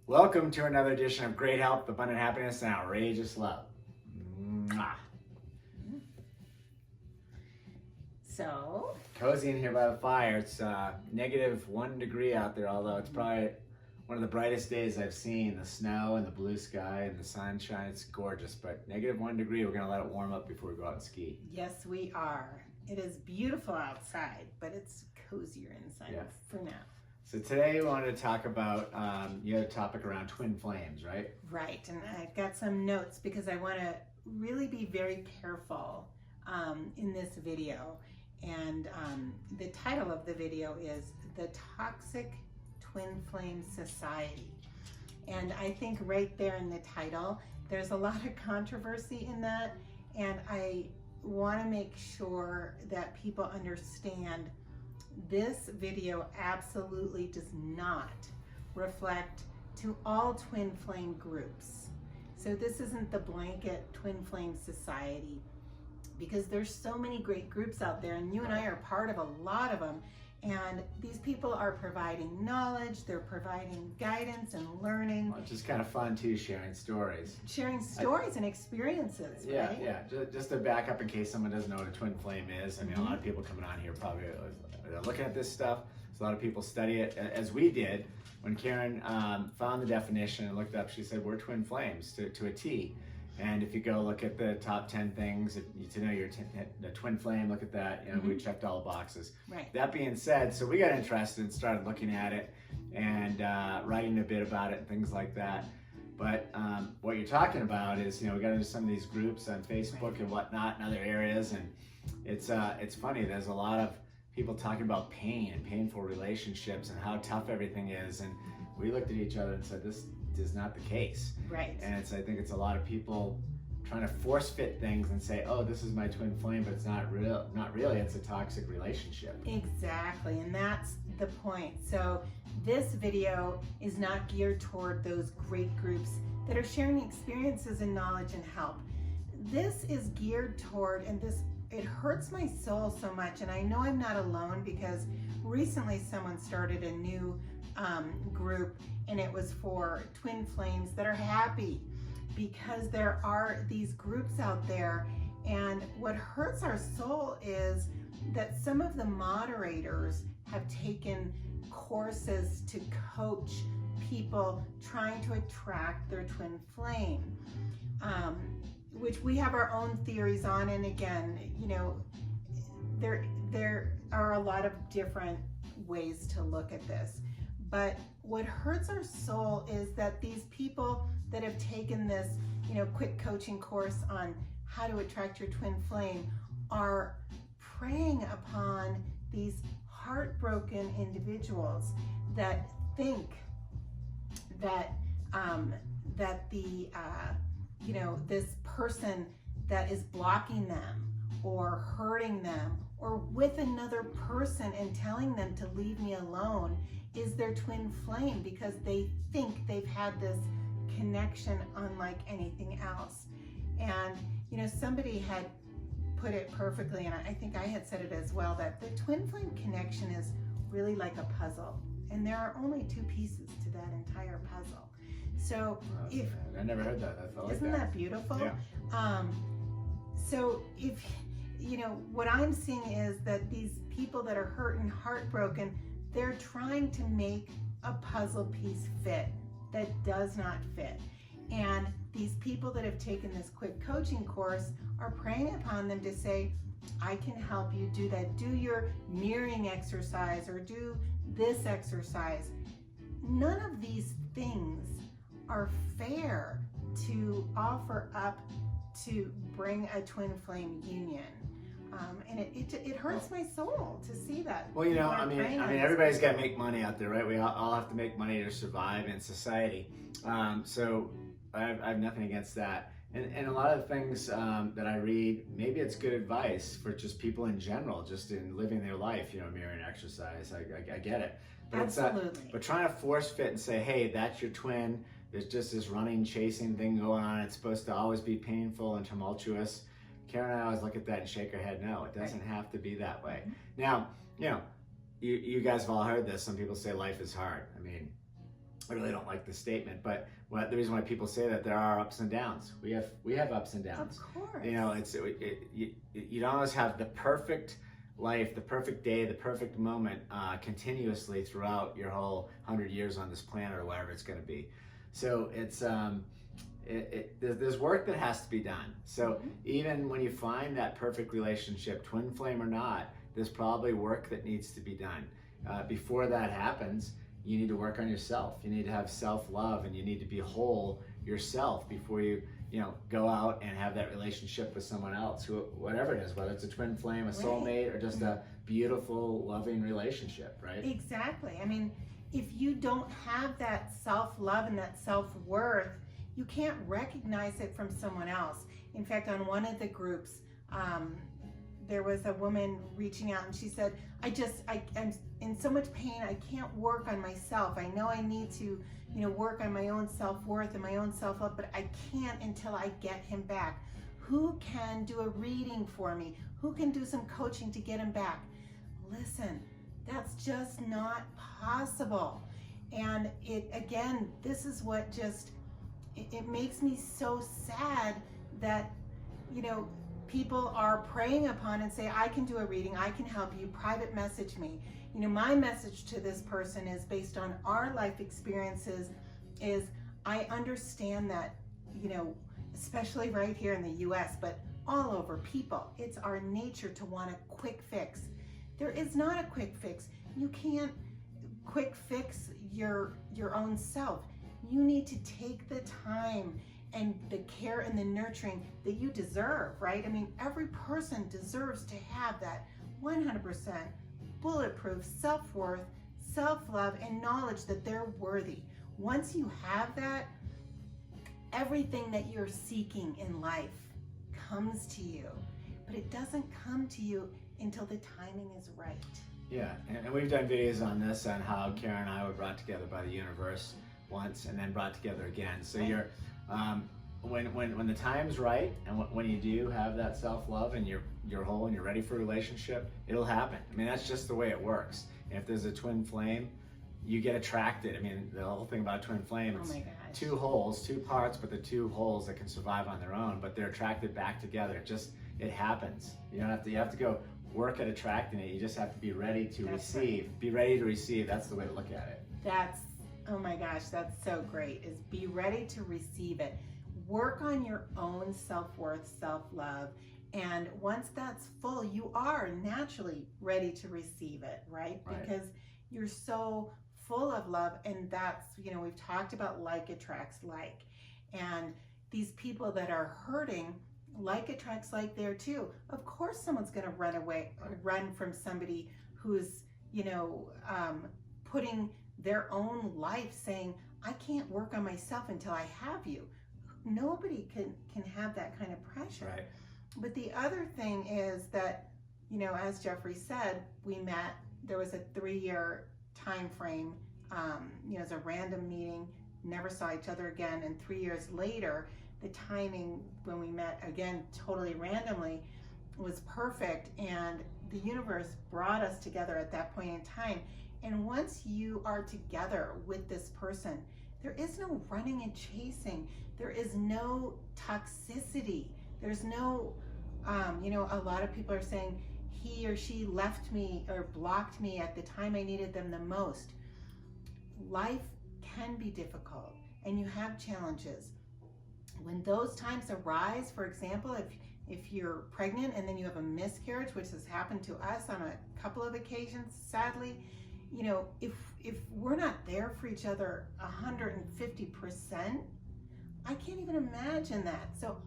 Welcome to another edition of Great Health, Abundant Happiness, and Outrageous Love. Mwah. So, Cozy in here by the fire. It's -1 degree out there, although it's probably one of the brightest days I've seen. The snow and the blue sky and the sunshine, it's gorgeous. But -1 degree, we're gonna let it warm up before we go out and ski. yes, we are. It is beautiful outside, but it's cozier inside for now. So today we wanted to talk about, you had a topic around twin flames, right? Right, and I've got some notes because I want to really be very careful in this video. And the title of the video is The Toxic Twin Flame Society. And I think right there in the title, there's a lot of controversy in that. And I want to make sure that people understand this video absolutely does not reflect to all twin flame groups. So this isn't the blanket twin flame society, because there's so many great groups out there, and you and I are part of a lot of them. And these people are providing knowledge, they're providing guidance and learning. Which is kind of fun too, sharing stories. Sharing stories and experiences, yeah, right? Yeah, just to back up in case someone doesn't know what a twin flame is. I mean, a lot of people coming on here probably are looking at this stuff. So a lot of people study it, as we did. When Karen found the definition and looked up, she said, we're twin flames to a T. And if you go look at the top 10 things to know you're a twin flame, look at that. You know, we checked all the boxes. Right. That being said, so we got interested and started looking at it and writing a bit about it and things like that. But what you're talking about is, you know, we got into some of these groups on Facebook and whatnot and other areas, and it's funny. There's a lot of people talking about pain and painful relationships and how tough everything is, and we looked at each other and said, this is not the case. Right. And I think it's a lot of people trying to force fit things and say, oh, this is my twin flame, but it's not real. Not really. It's a toxic relationship. Exactly, and that's the point. So this video is not geared toward those great groups that are sharing experiences and knowledge and help. This is geared toward, and it hurts my soul so much, and I know I'm not alone, because recently someone started a new group, and it was for twin flames that are happy, because there are these groups out there. And what hurts our soul is that some of the moderators have taken courses to coach people trying to attract their twin flame, which we have our own theories on. And again, you know, there are a lot of different ways to look at this. But what hurts our soul is that these people that have taken this, you know, quick coaching course on how to attract your twin flame are preying upon these heartbroken individuals that think that you know, this person that is blocking them or hurting them or with another person and telling them to leave me alone is their twin flame, because they think they've had this connection unlike anything else. And you know, somebody had put it perfectly, and I think I had said it as well, that the twin flame connection is really like a puzzle, and there are only 2 pieces to that entire puzzle. So I never heard that. Isn't that beautiful? Yeah. So if, you know, what I'm seeing is that these people that are hurt and heartbroken, they're trying to make a puzzle piece fit that does not fit. And these people that have taken this quick coaching course are preying upon them to say, I can help you do that. Do your mirroring exercise or do this exercise. None of these things are fair to offer up to bring a twin flame union. And it hurts my soul to see that. Well, you know, I mean, everybody's got to make money out there, right? We all have to make money to survive in society. So I have nothing against that. And a lot of the things that I read, maybe it's good advice for just people in general, just in living their life, you know, mirroring exercise. I get it. But absolutely. But trying to force fit and say, hey, that's your twin. There's just this running, chasing thing going on. It's supposed to always be painful and tumultuous. Karen and I always look at that and shake our head. No, it doesn't have to be that way. Now, you know, you guys have all heard this. Some people say life is hard. I mean, I really don't like the statement, but the reason why people say that, there are ups and downs. We have ups and downs. Of course. You know, you don't always have the perfect life, the perfect day, the perfect moment continuously throughout your whole 100 years on this planet or whatever it's going to be. So it's there's work that has to be done. So even when you find that perfect relationship, twin flame or not, there's probably work that needs to be done. Before that happens, you need to work on yourself. You need to have self-love, and you need to be whole yourself before you go out and have that relationship with someone else, whatever it is, whether it's a twin flame, a soulmate, or just a beautiful, loving relationship, right? Exactly. I mean, if you don't have that self-love and that self-worth, you can't recognize it from someone else. In fact, on one of the groups, there was a woman reaching out, and she said, I'm in so much pain, I can't work on myself. I know I need to, work on my own self-worth and my own self-love, but I can't until I get him back. Who can do a reading for me? Who can do some coaching to get him back? Listen, that's just not possible. And this is what it makes me so sad that, people are preying upon and say, I can do a reading, I can help you, private message me. My message to this person is based on our life experiences is I understand that, especially right here in the US, but all over people, it's our nature to want a quick fix. There is not a quick fix. You can't quick fix your own self. You need to take the time and the care and the nurturing that you deserve, right? I mean, every person deserves to have that 100% bulletproof self-worth, self-love, and knowledge that they're worthy. Once you have that, everything that you're seeking in life comes to you, but it doesn't come to you until the timing is right. Yeah, and we've done videos on this, on how Karen and I were brought together by the universe once and then brought together again. So right. You're when the time's right, and when you do have that self-love and you're whole and you're ready for a relationship, it'll happen. I mean, that's just the way it works. And if there's a twin flame, you get attracted. I mean, the whole thing about twin flame, it's two holes, two parts, but the two holes that can survive on their own, but they're attracted back together. It happens. You have to go work at attracting it. You just have to be ready to receive. Right. Be ready to receive. That's the way to look at it. Oh my gosh, that's so great, is be ready to receive it. Work on your own self-worth, self-love, and once that's full, you are naturally ready to receive it, right? Because you're so full of love, and that's, we've talked about like attracts like, and these people that are hurting, like attracts like there too. Of course someone's going to run from somebody who's, putting their own life saying, I can't work on myself until I have you. Nobody can have that kind of pressure. Right. But the other thing is that, as Jeffrey said, we met, there was a 3-year time frame, it was a random meeting, never saw each other again, and 3 years later, the timing when we met again, totally randomly, was perfect, and the universe brought us together at that point in time. And once you are together with this person, there is no running and chasing. There is no toxicity. There's no, a lot of people are saying he or she left me or blocked me at the time I needed them the most. Life can be difficult, and you have challenges. When those times arise, for example, if you're pregnant and then you have a miscarriage, which has happened to us on a couple of occasions, sadly, if we're not there for each other 150%, I can't even imagine that. So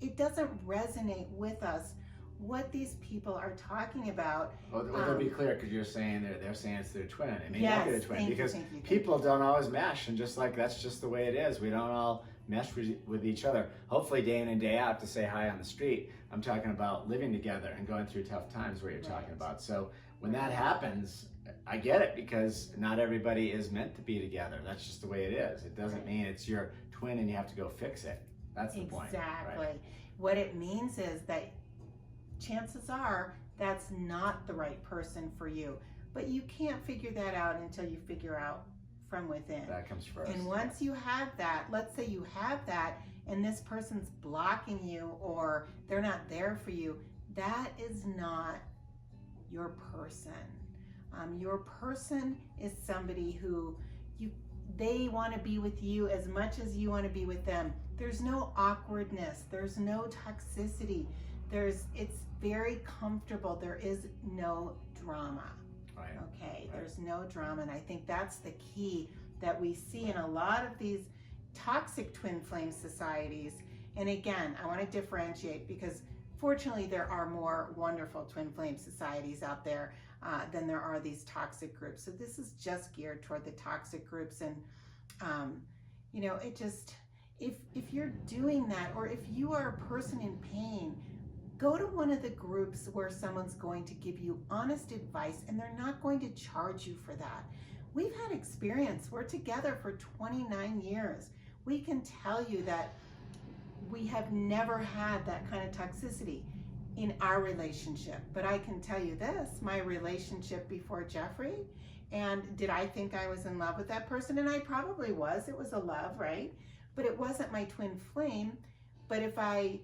it doesn't resonate with us what these people are talking about. Well, to be clear, because you're saying they're saying it's their twin. It may yes, not be their twin, because people don't always mesh, and that's just the way it is. We don't all mesh with each other. Hopefully day in and day out to say hi on the street. I'm talking about living together and going through tough times, where you're talking about. So when that happens, I get it, because not everybody is meant to be together. That's just the way it is. It doesn't mean it's your twin and you have to go fix it. That's the point. Exactly. Right? What it means is that chances are that's not the right person for you. But you can't figure that out until you figure out from within. That comes first. And once you have that, let's say you have that, and this person's blocking you or they're not there for you, that is not your person. Your person is somebody who they want to be with you as much as you want to be with them. There's no awkwardness. There's no toxicity. It's very comfortable. There is no drama. Right. Okay. Right. There's no drama. And I think that's the key that we see in a lot of these toxic twin flame societies. And again, I want to differentiate because fortunately there are more wonderful twin flame societies out there than there are these toxic groups. So this is just geared toward the toxic groups. And, it just, if you're doing that, or if you are a person in pain, go to one of the groups where someone's going to give you honest advice and they're not going to charge you for that. We've had experience. We're together for 29 years. We can tell you that we have never had that kind of toxicity in our relationship. But I can tell you this, my relationship before Jeffrey, and did I think I was in love with that person? And I probably was. It was a love, right? But it wasn't my twin flame. But if I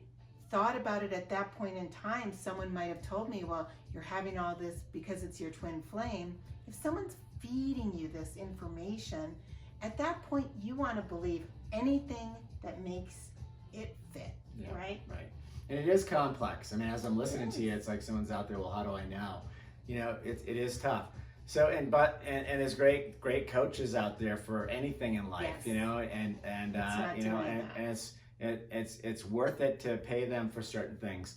thought about it at that point in time, someone might have told me, well, you're having all this because it's your twin flame. If someone's feeding you this information, at that point you want to believe anything that makes it fit, right? Right. And it is complex. I mean, as I'm listening to you, it's like someone's out there, well, how do I know? It is tough. So, and there's great coaches out there for anything in life, it's worth it to pay them for certain things.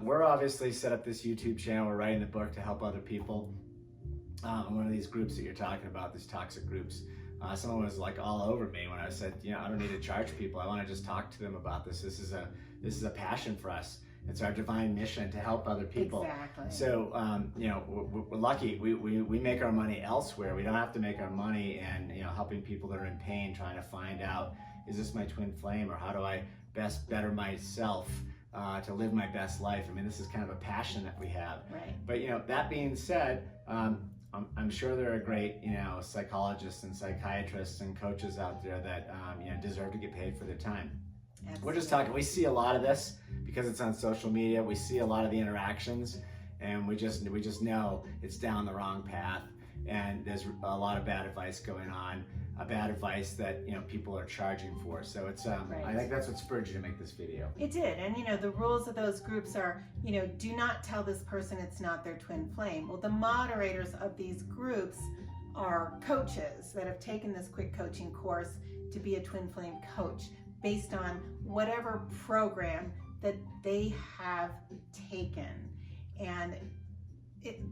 We're obviously set up this YouTube channel. We're writing the book to help other people. One of these groups that you're talking about, these toxic groups, someone was like all over me when I said, I don't need to charge people. I want to just talk to them about this. This is a passion for us. It's our divine mission to help other people. Exactly. So, we're lucky. We make our money elsewhere. We don't have to make our money in, helping people that are in pain, trying to find out, is this my twin flame, or how do I best better myself to live my best life? I mean, this is kind of a passion that we have. Right. But, that being said, I'm sure there are great, psychologists and psychiatrists and coaches out there that, deserve to get paid for their time. Absolutely. We're just talking, we see a lot of this because it's on social media. We see a lot of the interactions, and we just know it's down the wrong path, and there's a lot of bad advice going on, bad advice that people are charging for. So it's Right. I think that's what spurred you to make this video. It did. And the rules of those groups are, do not tell this person it's not their twin flame. Well, the moderators of these groups are coaches that have taken this quick coaching course to be a twin flame coach based on whatever program that they have taken. And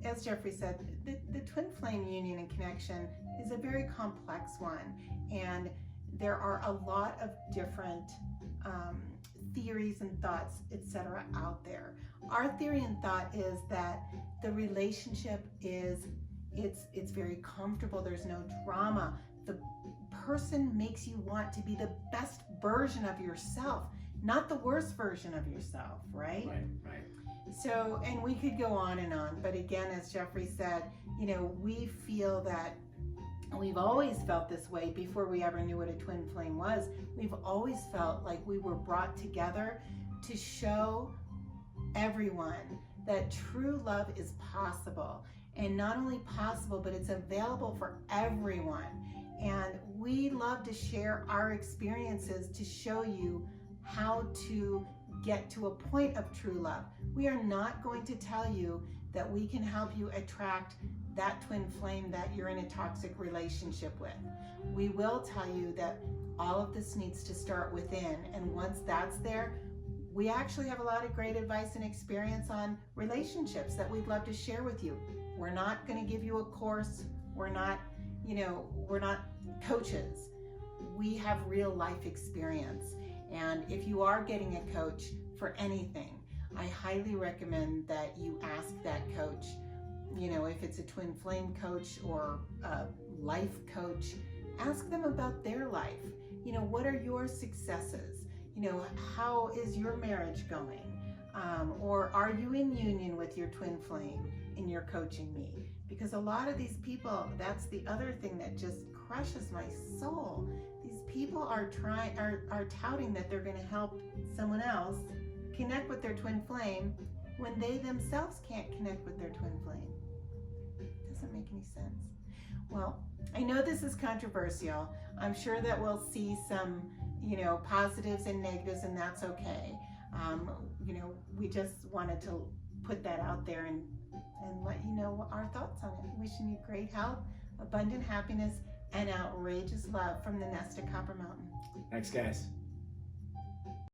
as Jeffrey said, the twin flame union and connection is a very complex one, and there are a lot of different theories and thoughts, etc. out there. Our theory and thought is that the relationship it's very comfortable. There's no drama. The person makes you want to be the best version of yourself, not the worst version of yourself, right? Right. So, and we could go on and on, but again, as Jeffrey said, we feel that we've always felt this way before we ever knew what a twin flame was. We've always felt like we were brought together to show everyone that true love is possible, and not only possible, but it's available for everyone. And we love to share our experiences to show you how to get to a point of true love. We are not going to tell you that we can help you attract that twin flame that you're in a toxic relationship with. We will tell you that all of this needs to start within, and once that's there, we actually have a lot of great advice and experience on relationships that we'd love to share with you. We're not going to give you a course. We're not coaches. We have real life experience. And if you are getting a coach for anything, I highly recommend that you ask that coach, if it's a twin flame coach or a life coach, ask them about their life. What are your successes? How is your marriage going? Or are you in union with your twin flame in your coaching me? Because a lot of these people, that's the other thing that just crushes my soul. These people are touting that they're going to help someone else connect with their twin flame when they themselves can't connect with their twin flame. Doesn't make any sense. Well, I know this is controversial. I'm sure that we'll see some, positives and negatives, and that's okay. We just wanted to put that out there and let you know our thoughts on it. Wishing you great health, abundant happiness, and outrageous love from the nest at Copper Mountain. Thanks, guys.